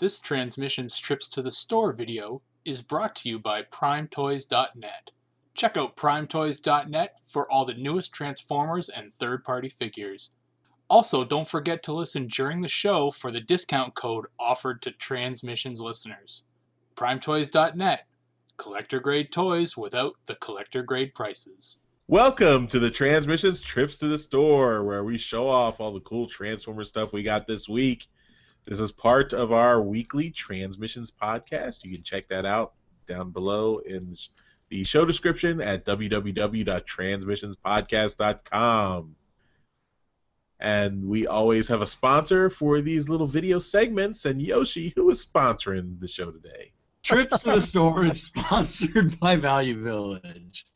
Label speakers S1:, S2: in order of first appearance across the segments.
S1: This Transmissions Trips to the Store video is brought to you by PrimeToys.net. Check out PrimeToys.net for all the newest Transformers and third-party figures. Also, don't forget to listen during the show for the discount code offered to Transmissions listeners. PrimeToys.net. Collector-grade toys without the collector-grade prices.
S2: Welcome to the Transmissions Trips to the Store, where we show off all the cool Transformer stuff we got this week. This is part of our weekly Transmissions podcast. You can check that out down below in the show description at www.transmissionspodcast.com. And we always have a sponsor for these little video segments. And Yoshi, who is sponsoring the show today?
S3: Trips to the Store is sponsored by Value Village.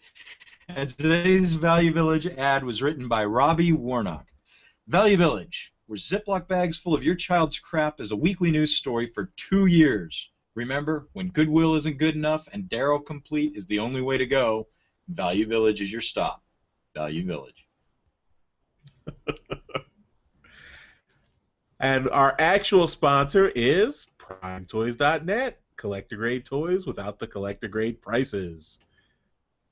S3: And today's Value Village ad was written by Robbie Warnock. Value Village, where Ziploc bags full of your child's crap is a weekly news story for 2 years. Remember, when Goodwill isn't good enough and Darryl Complete is the only way to go, Value Village is your stop. Value Village.
S2: And our actual sponsor is PrimeToys.net. Collector-grade toys without the collector-grade prices.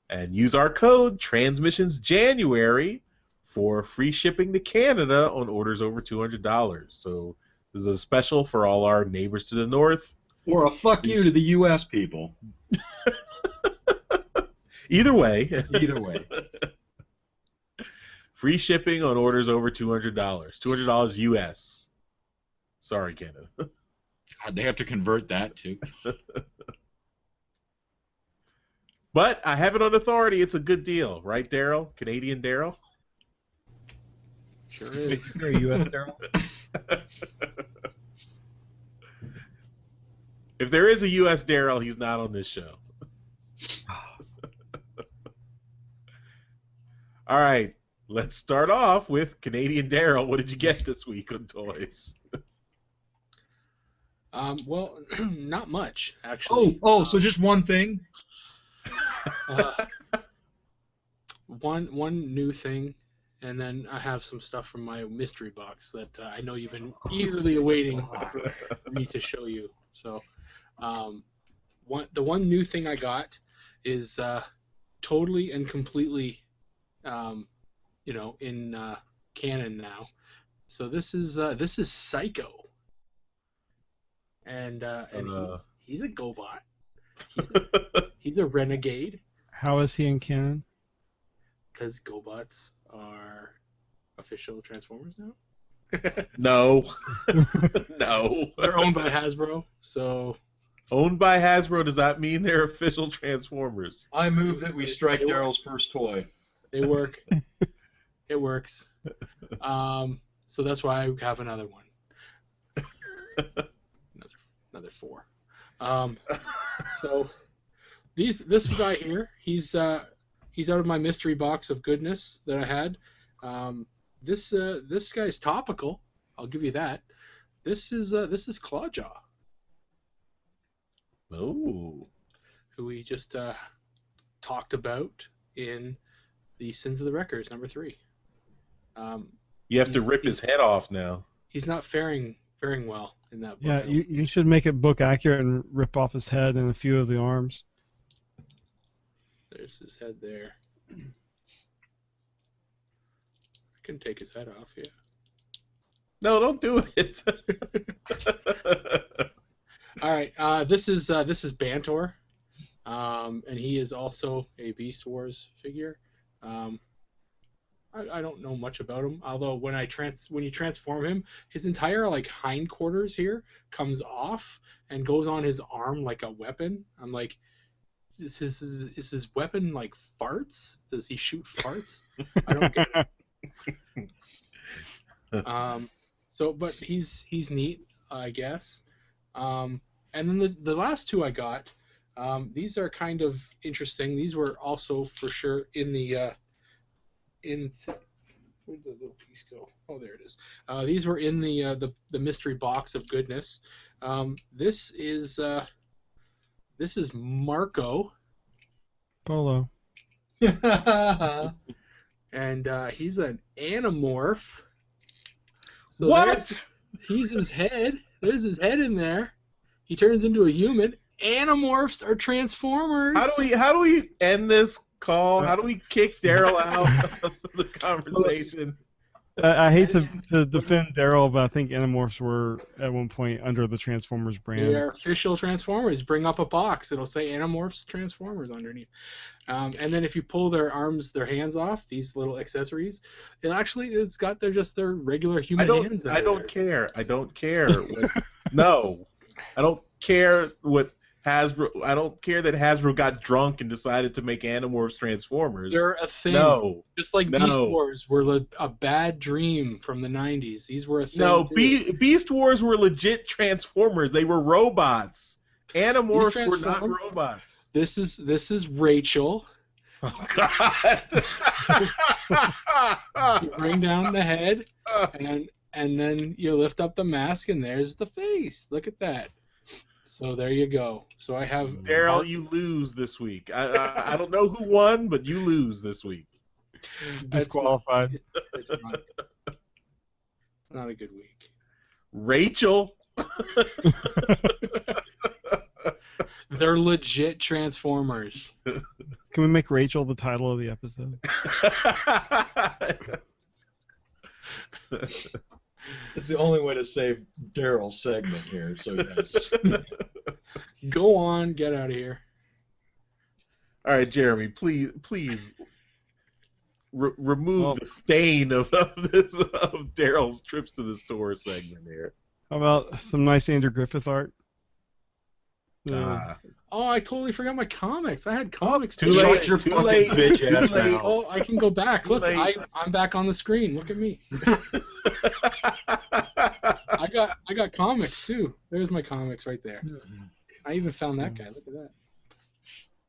S2: And use our code TRANSMISSIONSJANUARY for free shipping to Canada on orders over $200. So this is a special for all our neighbors to the north.
S3: Or a fuck you to the U.S. people.
S2: Either way.
S3: Either way.
S2: Free shipping on orders over $200. $200 U.S. Sorry, Canada.
S3: God, they have to convert that, too.
S2: But I have it on authority. It's a good deal. Right, Darryl? Canadian Darryl?
S1: Sure is.
S4: You're a U.S. Darryl.
S2: If there is a U.S. Darryl, he's not on this show. All right. Let's start off with Canadian Darryl. What did you get this week on toys?
S1: Well, not much, actually.
S3: So just one thing?
S1: One new thing, and then I have some stuff from my mystery box that I know you've been eagerly awaiting for me to show you. So, the one new thing I got is totally and completely, in canon now. So this is Psycho, and he's a GoBot. He's a renegade.
S4: How is he in canon?
S1: Because GoBots are official Transformers now.
S2: No. No.
S1: They're owned by Hasbro, so...
S2: Owned by Hasbro does not mean they're official Transformers.
S3: I move that we strike Darryl's first toy.
S1: They work. It works. So that's why I have another one. Another 4. So this guy here, he's out of my mystery box of goodness that I had. This guy's topical. I'll give you that. This is Clawjaw.
S2: Oh.
S1: Who we just talked about in the Sins of the Wreckers #3.
S2: You have to rip his head off now.
S1: He's not faring well in that book.
S4: Yeah, you should make it book accurate and rip off his head and a few of the arms.
S1: There's his head there. I can take his head off, yeah.
S2: No, don't do it.
S1: All right, this is Bantor, and he is also a Beast Wars figure. I don't know much about him, although when you transform him, his entire hindquarters here comes off and goes on his arm like a weapon. I'm like, is his weapon like farts? Does he shoot farts? I don't get it. But he's neat, I guess. And then the last two I got, these are kind of interesting. These were also for sure in the where'd the little piece go? Oh, there it is. These were in the mystery box of goodness. This is Marco.
S4: Polo.
S1: And he's an Animorph. So
S2: what?
S1: He's his head. There's his head in there. He turns into a human. Animorphs are Transformers.
S2: How do we end this call? How do we kick Darryl out of the conversation?
S4: I hate to defend Darryl, but I think Animorphs were at one point under the Transformers brand.
S1: They are official Transformers. Bring up a box. It'll say Animorphs Transformers underneath. And then if you pull their hands off, these little accessories, it's got their regular human hands.
S2: I don't care. No. I don't care what Hasbro. I don't care that Hasbro got drunk and decided to make Animorphs Transformers.
S1: They're a thing.
S2: No.
S1: Just like Beast Wars were a bad dream from the 90s. These were a thing.
S2: No, Beast Wars were legit Transformers. They were robots. Animorphs were not robots.
S1: This is Rachel.
S2: Oh God!
S1: You bring down the head, and then you lift up the mask, and there's the face. Look at that. So there you go. So I have
S2: Darryl. You lose this week. I don't know who won, but you lose this week.
S4: Disqualified.
S1: It's not a good week.
S2: Rachel.
S1: They're legit Transformers.
S4: Can we make Rachel the title of the episode?
S3: It's the only way to save Darryl's segment here, so yes.
S1: Go on, get out of here.
S2: All right, Jeremy, please remove the stain of Darryl's trips to the store segment here.
S4: How about some nice Andrew Griffith art?
S1: Oh, I totally forgot my comics. I had comics
S2: too late.
S3: Shut your fucking bitch ass mouth.
S1: Oh, I can go back. Look, I'm back on the screen. Look at me. I got comics too. There's my comics right there. I even found that guy. Look at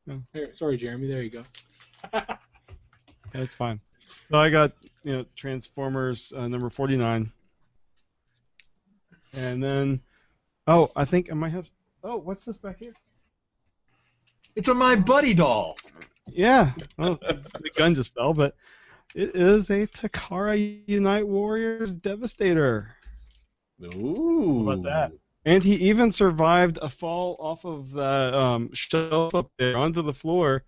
S1: that. Here, sorry, Jeremy. There you go.
S4: That's fine. So I got Transformers number 49, and then I think I might have. Oh, what's this back here?
S3: It's a My Buddy doll.
S4: Yeah. Oh, the gun just fell, but it is a Takara Unite Warriors Devastator.
S2: Ooh.
S4: How about that? And he even survived a fall off of the shelf up there onto the floor.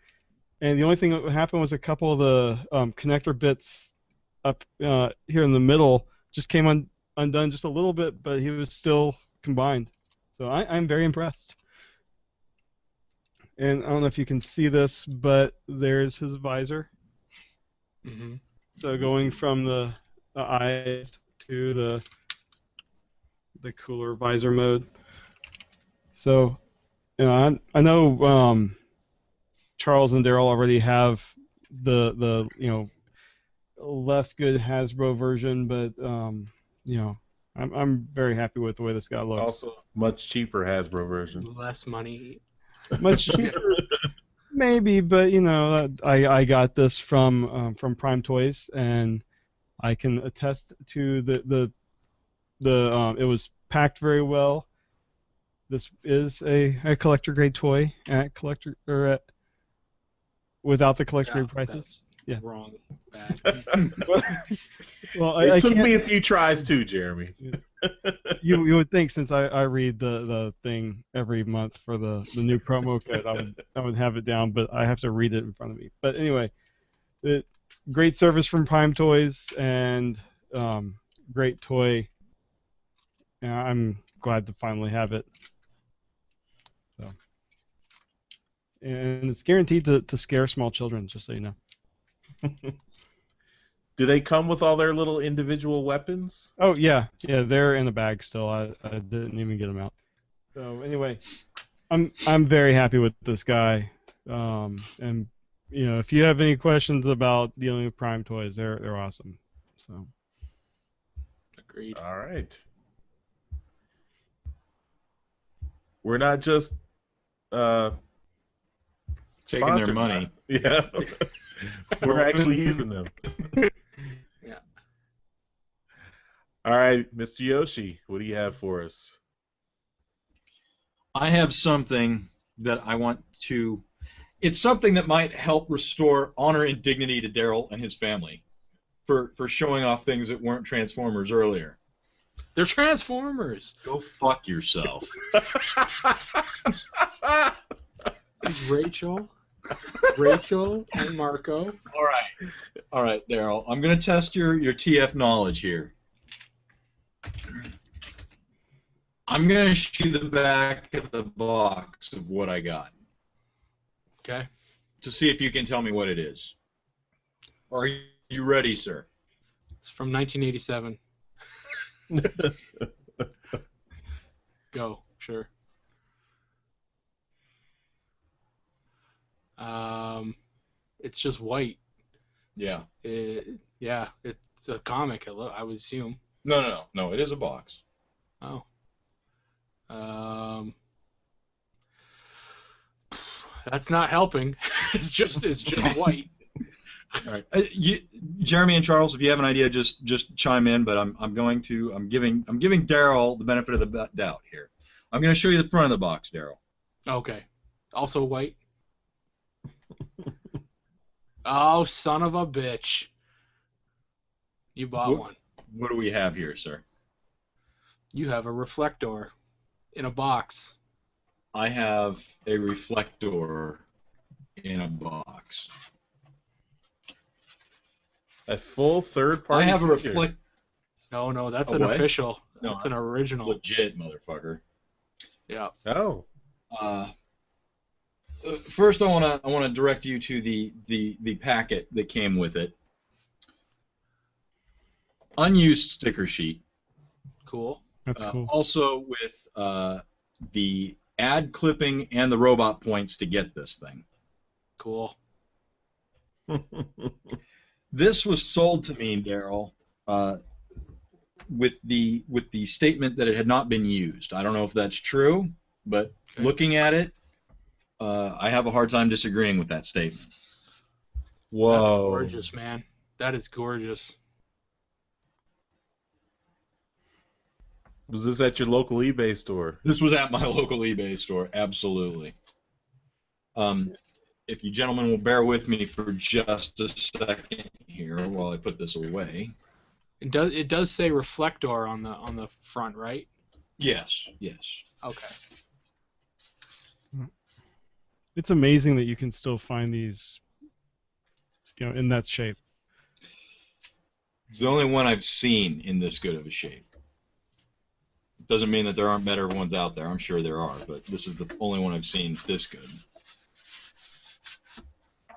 S4: And the only thing that happened was a couple of the connector bits up here in the middle just came undone just a little bit, but he was still combined. So I'm very impressed. And I don't know if you can see this, but there's his visor.
S1: Mm-hmm.
S4: So going from the eyes to the cooler visor mode. So, I know Charles and Darryl already have the less good Hasbro version, but I'm very happy with the way this guy looks.
S2: Also, much cheaper Hasbro version.
S1: Less money.
S4: Much cheaper, maybe, but I got this from Prime Toys, and I can attest to the it was packed very well. This is a collector grade toy without the collector grade prices. Yeah.
S1: Wrong. Bad.
S4: Well,
S2: It took me a few tries too, Jeremy.
S4: You would think, since I read the thing every month for the new promo code, I would have it down, but I have to read it in front of me. But anyway, great service from Prime Toys, and great toy. I'm glad to finally have it. So, and it's guaranteed to scare small children, just so you know.
S2: Do they come with all their little individual weapons?
S4: Oh yeah, they're in a bag still. I didn't even get them out. So anyway, I'm very happy with this guy. And if you have any questions about dealing with Prime Toys, they're awesome. So.
S1: Agreed.
S2: All right. We're not just
S3: taking their money.
S2: Yeah. We're actually using them.
S1: Yeah.
S2: All right, Mr. Yoshi, what do you have for us?
S3: I have something that I want to... It's something that might help restore honor and dignity to Darryl and his family for showing off things that weren't Transformers earlier.
S1: They're Transformers.
S3: Go fuck yourself.
S1: This is Rachel and Marco.
S3: All right, Darryl. I'm gonna test your TF knowledge here. I'm gonna show you the back of the box of what I got
S1: Okay.
S3: to see if you can tell me what it is. Are you ready, sir?
S1: It's from 1987. Go. Sure. It's just white.
S3: Yeah.
S1: Yeah, it's a comic. I would assume.
S3: No. It is a box.
S1: Oh. That's not helping. It's just white.
S3: All right, Jeremy and Charles, if you have an idea, just chime in. But I'm giving Darryl the benefit of the doubt here. I'm going to show you the front of the box, Darryl.
S1: Okay. Also white. Oh, son of a bitch! You bought one.
S3: What do we have here, sir?
S1: You have a reflector in a box.
S3: I have a reflector in a box.
S2: A full
S3: I
S2: third-party
S3: have a
S2: figure.
S3: reflect.
S1: No, that's
S3: A
S1: an
S3: what?
S1: official.
S3: No,
S1: That's an
S3: that's
S1: original.
S3: Legit, motherfucker.
S1: Yeah.
S2: Oh.
S3: First, I wanna direct you to the packet that came with it. Unused sticker sheet.
S1: Cool.
S4: That's cool.
S3: Also with the ad clipping and the robot points to get this thing.
S1: Cool.
S3: This was sold to me, Darryl, with the statement that it had not been used. I don't know if that's true, but
S1: Okay.
S3: looking at it, I have a hard time disagreeing with that statement.
S2: Whoa.
S1: That's gorgeous, man. That is gorgeous.
S2: Was this at your local eBay store?
S3: This was at my local eBay store, absolutely. If you gentlemen will bear with me for just a second here while I put this away.
S1: It does say reflector on the front, right?
S3: Yes.
S1: Okay.
S4: It's amazing that you can still find these, in that shape.
S3: It's the only one I've seen in this good of a shape. Doesn't mean that there aren't better ones out there. I'm sure there are, but this is the only one I've seen this good.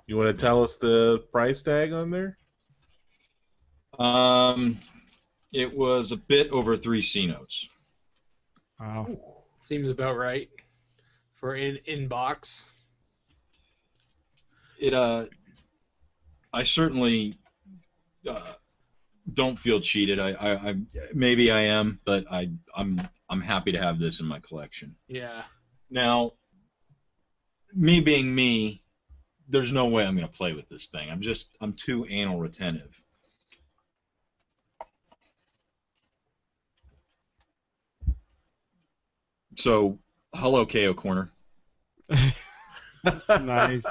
S2: You want to tell us the price tag on there?
S3: It was a bit over 3 C notes.
S4: Wow.
S1: Seems about right for in box.
S3: I certainly don't feel cheated. I maybe I am, but I'm happy to have this in my collection.
S1: Yeah.
S3: Now, me being me, there's no way I'm going to play with this thing. I'm too anal retentive. So, hello, KO Corner.
S4: Nice.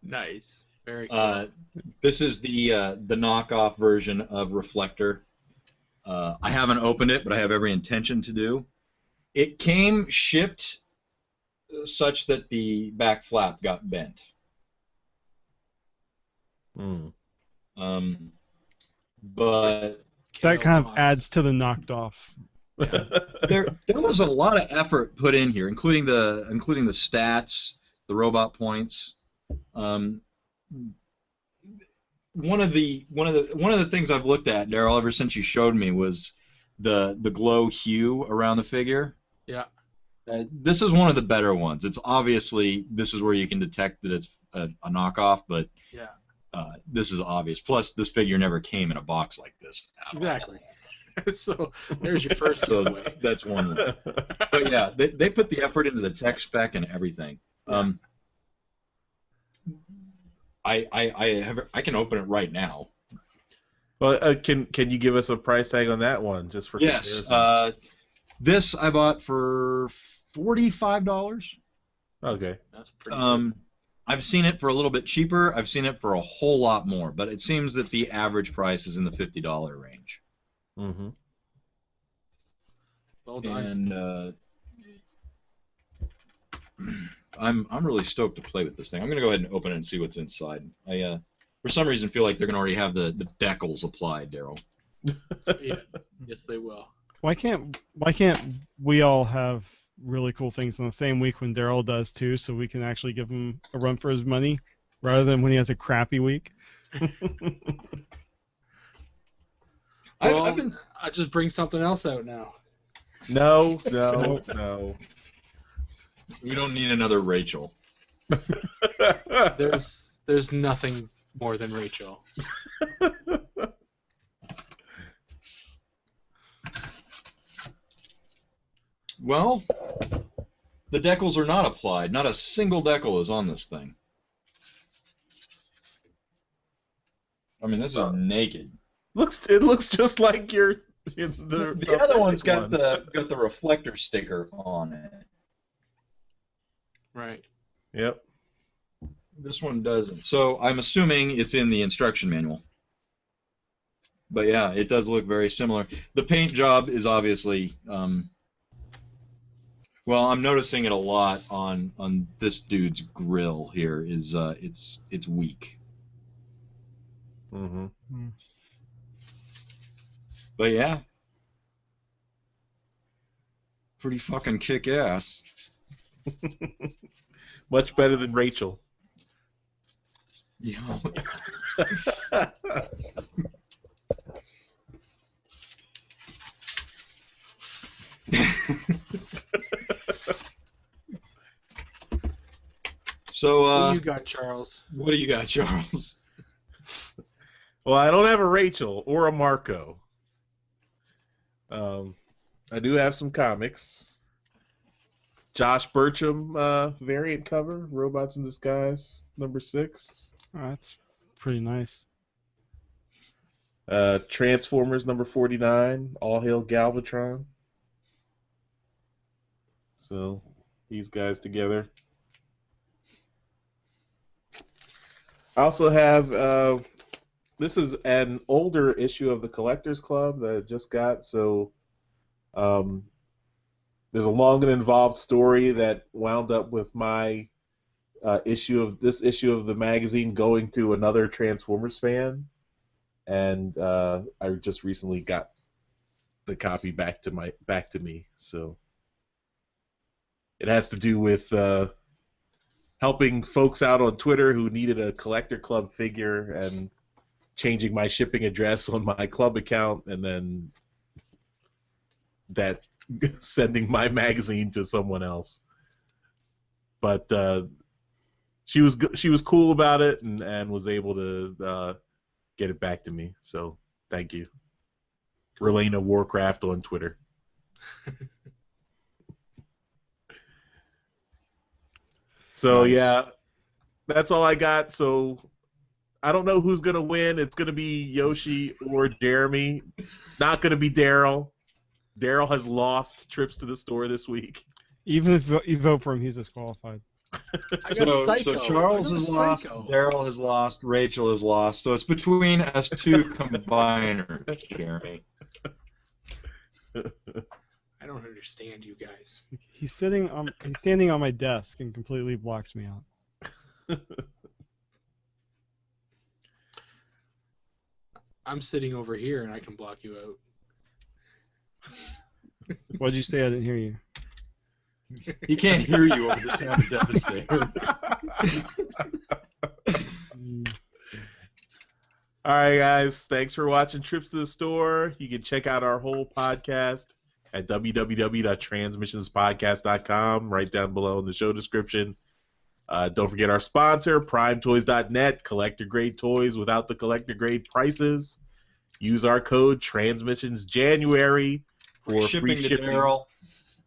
S1: Nice. Very cool.
S3: This is the knockoff version of Reflector. I haven't opened it, but I have every intention to do. It came shipped such that the back flap got bent. But
S4: That kind of adds to the knocked off.
S1: Yeah.
S3: there was a lot of effort put in here, including the stats, the robot points. One of the things I've looked at, Darryl, ever since you showed me was the glow hue around the figure.
S1: Yeah.
S3: This is one of the better ones. It's obviously, this is where you can detect that it's a knockoff, but
S1: Yeah.
S3: This is obvious. Plus, this figure never came in a box like this.
S1: Exactly. So there's your first
S3: So
S1: giveaway.
S3: that's one. But yeah, they put the effort into the tech spec and everything. I can open it right now.
S2: Well, can you give us a price tag on that one, just for
S3: Yes.
S2: comparison?
S3: This I bought for $45.
S2: Okay.
S1: That's pretty good.
S3: I've seen it for a little bit cheaper. I've seen it for a whole lot more, but it seems that the average price is in the $50 range.
S2: Mm-hmm.
S1: Well done.
S3: And I'm really stoked to play with this thing. I'm gonna go ahead and open it and see what's inside. I for some reason feel like they're gonna already have the decals applied, Darryl.
S1: Yeah. Yes, they will.
S4: Why can't we all have really cool things in the same week when Darryl does too, so we can actually give him a run for his money rather than when he has a crappy week?
S1: Well, I'll just bring something else out now.
S2: No.
S3: We don't need another Rachel.
S1: There's nothing more than Rachel.
S3: Well, the decals are not applied. Not a single decal is on this thing. I mean, this is naked.
S2: It looks just like the
S3: other one's got the reflector sticker on it.
S1: Right.
S2: Yep.
S3: This one doesn't. So I'm assuming it's in the instruction manual. But yeah, it does look very similar. The paint job is obviously, well, I'm noticing it a lot on this dude's grill here. Is it's weak.
S2: Mm-hmm.
S3: But yeah, pretty fucking kick-ass.
S2: Much better than Rachel.
S3: Yeah. So,
S1: what do you got, Charles?
S3: What do you got, Charles?
S2: Well, I don't have a Rachel or a Marco. I do have some comics. Josh Burcham variant cover, Robots in Disguise, #6.
S4: Oh, that's pretty nice.
S2: Transformers #49, All Hail Galvatron. So, these guys together. I also have, this is an older issue of the Collectors Club that I just got, so there's a long and involved story that wound up with my issue of the magazine going to another Transformers fan, and I just recently got the copy back to me. So it has to do with helping folks out on Twitter who needed a Collector Club figure and changing my shipping address on my club account, and then that sending my magazine to someone else. But she was cool about it and was able to get it back to me. So thank you, Relena Warcraft on Twitter. So
S3: nice.
S2: Yeah, that's all I got. So I don't know who's gonna win. It's gonna be Yoshi or Jeremy. It's not gonna be Darryl. Darryl has lost trips to the store this week.
S4: Even if you vote for him, he's disqualified.
S3: So Charles has lost, Darryl has lost, Rachel has lost. So it's between us two combiners, Jeremy.
S1: I don't understand you guys.
S4: He's standing on my desk and completely blocks me out.
S1: I'm sitting over here and I can block you out.
S4: What'd you say? I didn't hear you.
S3: He can't hear you over the sound of Devastator.
S2: All right, guys. Thanks for watching Trips to the Store. You can check out our whole podcast at www.transmissionspodcast.com, right down below in the show description. Don't forget our sponsor, PrimeToys.net, collector-grade toys without the collector-grade prices. Use our code TransmissionsJanuary for free shipping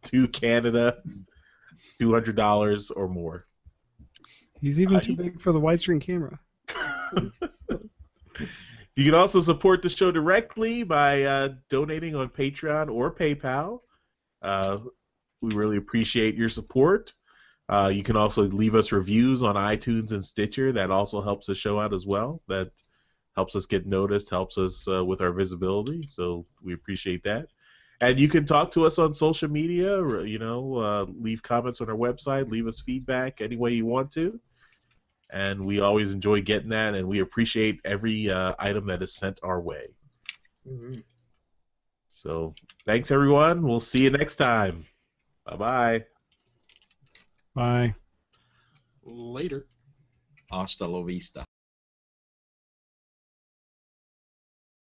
S2: to Canada, $200 or more.
S4: He's even too big for the widescreen camera.
S2: You can also support the show directly by donating on Patreon or PayPal. We really appreciate your support. You can also leave us reviews on iTunes and Stitcher. That also helps the show out as well. That helps us get noticed, helps us with our visibility. So we appreciate that. And you can talk to us on social media, or, leave comments on our website, leave us feedback any way you want to. And we always enjoy getting that, and we appreciate every item that is sent our way.
S3: Mm-hmm.
S2: So thanks, everyone. We'll see you next time. Bye-bye.
S4: Bye.
S1: Later.
S3: Hasta la vista.